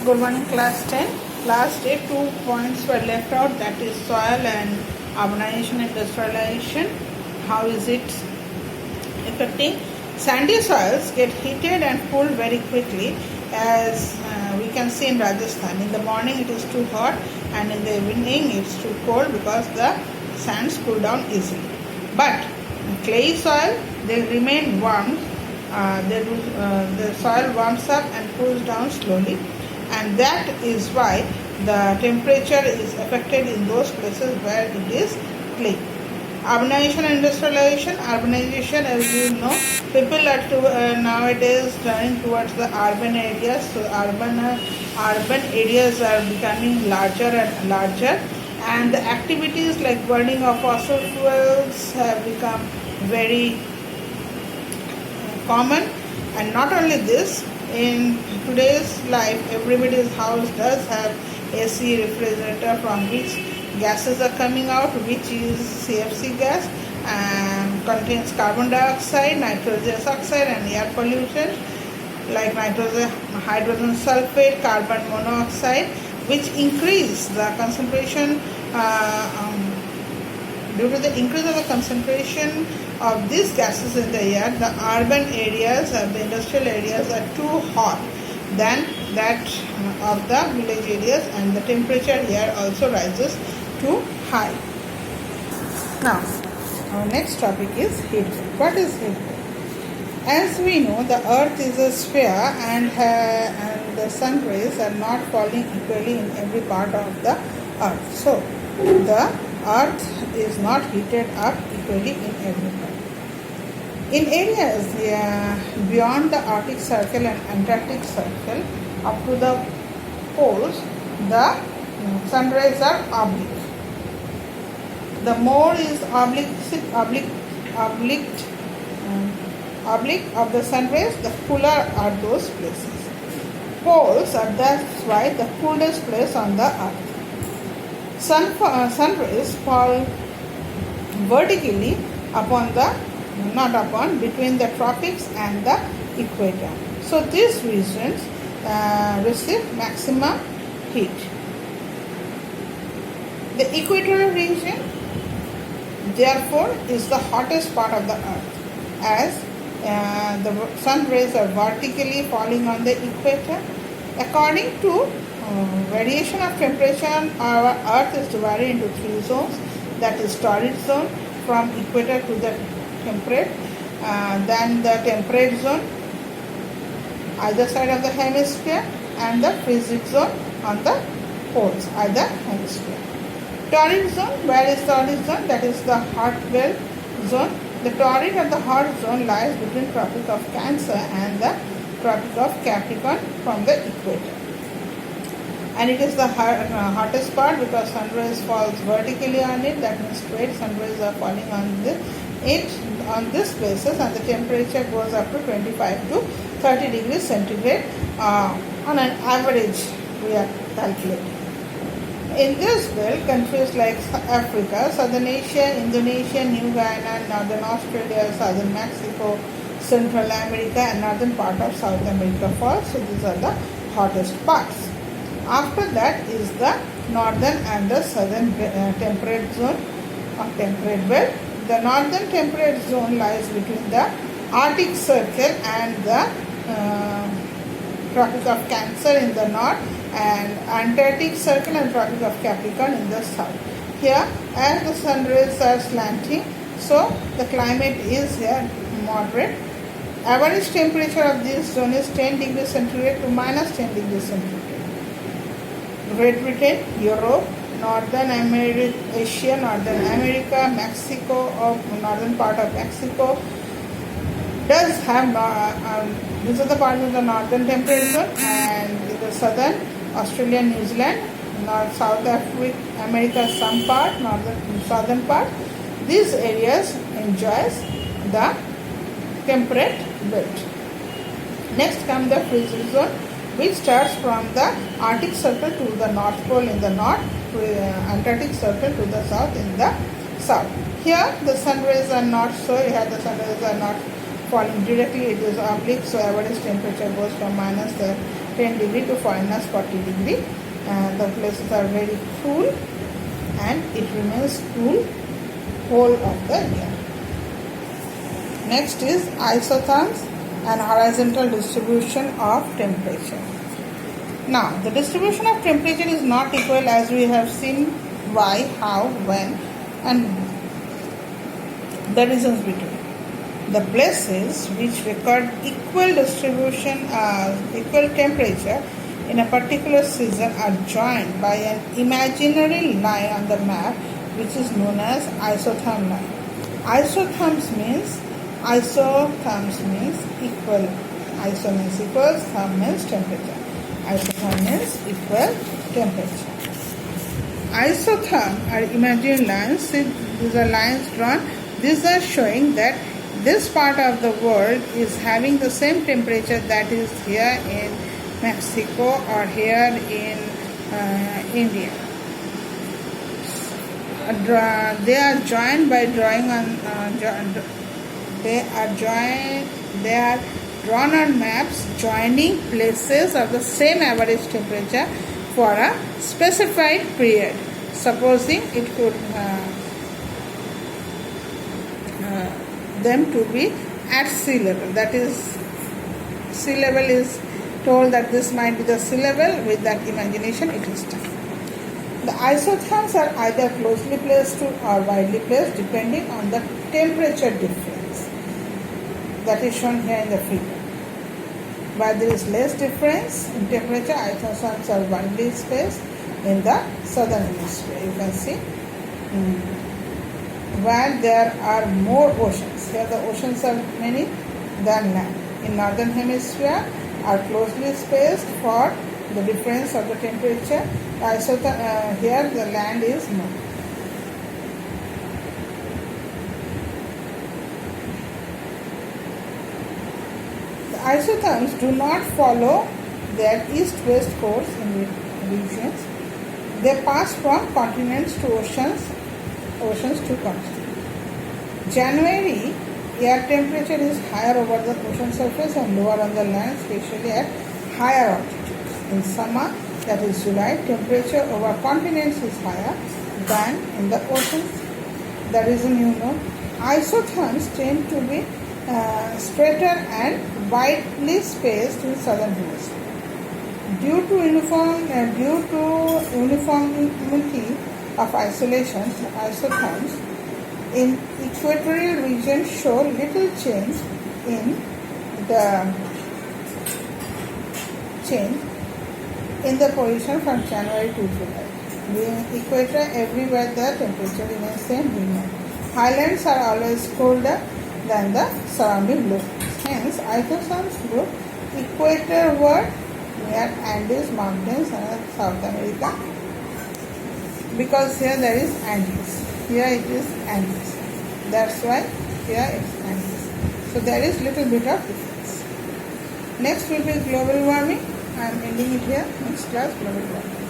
Good morning, class 10. Last day, 2 points were left out, that is soil and urbanization, industrialization. How is it affecting? Sandy soils get heated and cooled very quickly, as we can see in Rajasthan. In the morning it is too hot, and in the evening it's too cold because the sands cool down easily. But clay soil, they remain warm. The soil warms up and cools down slowly, and that is why the temperature is affected in those places where it is clay. Urbanization and industrialization. Urbanization, as you know, people are nowadays turning towards the urban areas. So urban areas are becoming larger and larger, and the activities like burning of fossil fuels have become very common. And not only this, in today's life everybody's house does have AC, refrigerator, from which gases are coming out, which is CFC gas, and contains carbon dioxide, nitrogen oxide, and air pollution like hydrogen sulfate, carbon monoxide, which increase the concentration. Due to the increase of the concentration of these gases in the air, the urban areas and the industrial areas are too hot than that of the village areas, and the temperature here also rises too high. Now, our next topic is heat. What is heat? As we know, the earth is a sphere, and the sun rays are not falling equally in every part of the earth. So, the earth is not heated up equally in every part. In areas beyond the Arctic Circle and Antarctic Circle up to the poles, the sun rays are oblique. The more is oblique of the sun rays, the cooler are those places. Poles are that's why the coolest place on the earth. Sun rays fall vertically between the tropics and the equator. So these regions receive maximum heat. The equatorial region, therefore, is the hottest part of the earth, as the sun rays are vertically falling on the equator. According to variation of temperature, our earth is divided into 3 zones, that is torrid zone from equator to the temperate, then the temperate zone either side of the hemisphere, and the frigid zone on the poles either hemisphere. Torrid zone, where is torrid zone? That is the hot belt zone. The torrid or the hot zone lies between Tropic of Cancer and the Tropic of Capricorn from the equator. And it is the hottest part because sun rays falls vertically on it. That means straight sun rays are falling on this places, and the temperature goes up to 25 to 30 degrees centigrade on an average we are calculating. In this belt, countries like Africa, Southern Asia, Indonesia, New Guinea, Northern Australia, Southern Mexico, Central America, and northern part of South America fall. So these are the hottest parts. After that is the northern and the southern temperate zone of temperate belt. The northern temperate zone lies between the Arctic Circle and the Tropic of Cancer in the north, and Antarctic Circle and Tropic of Capricorn in the south. Here, as the sun rays are slanting, so the climate is here moderate. Average temperature of this zone is 10 degrees centigrade to minus 10 degrees centigrade. Great Britain, Europe, Northern Asia, Northern America, Mexico, or northern part of Mexico does have these are the parts of the northern temperate zone, and the southern Australia, New Zealand, North South Africa, America, some part, southern part. These areas enjoys the temperate belt. Next comes the frigid zone, which starts from the Arctic Circle to the North Pole in the north, to Antarctic Circle to the south in the south. Here the sun rays are not the sun rays are not falling directly, it is oblique, so average temperature goes from minus 10 degree to foreigners 40 degree. The places are very cool and it remains cool whole of the year. Next is isotherms and horizontal distribution of temperature. Now, the distribution of temperature is not equal, as we have seen why, how, when, and the reasons between. The places which record equal distribution, equal temperature in a particular season are joined by an imaginary line on the map, which is known as isotherm line. Isotherms means equal. Iso means equal, therm means temperature. Isotherm means equal temperature. Isotherm are imaginary lines. These are lines drawn. These are showing that this part of the world is having the same temperature that is here in Mexico or here in India. They are joined by drawing on. They are drawn on maps joining places of the same average temperature for a specified period. Supposing it could them to be at sea level. That is, sea level is told that this might be the sea level. With that imagination, it is done. The isotherms are either closely placed to or widely placed depending on the temperature difference that is shown here in the figure. Where there is less difference in temperature, isotherms are widely spaced in the southern hemisphere. You can see where there are more oceans. Here the oceans are many than land. In northern hemisphere are closely spaced for the difference of the temperature. Here the land is more. The isotherms do not follow their east-west course in regions. They pass from continents to oceans to continents. January, air temperature is higher over the ocean surface and lower on the land, especially at higher altitudes. In summer, that is July, temperature over continents is higher than in the oceans. The reason you know, isotherms tend to be straighter and widely spaced in southern hemisphere. Due to uniformity of isotherms in equatorial region show little change in the position from January to July. The equator, everywhere the temperature remains same. Highlands are always colder than the surrounding lowlands. Hence, isotherms group equatorward near Andes mountains and South America, because here there is Andes. Here it is Andes. That's why here it's Andes. So there is little bit of difference. Next will be global warming. I am ending it here. Next class, global warming.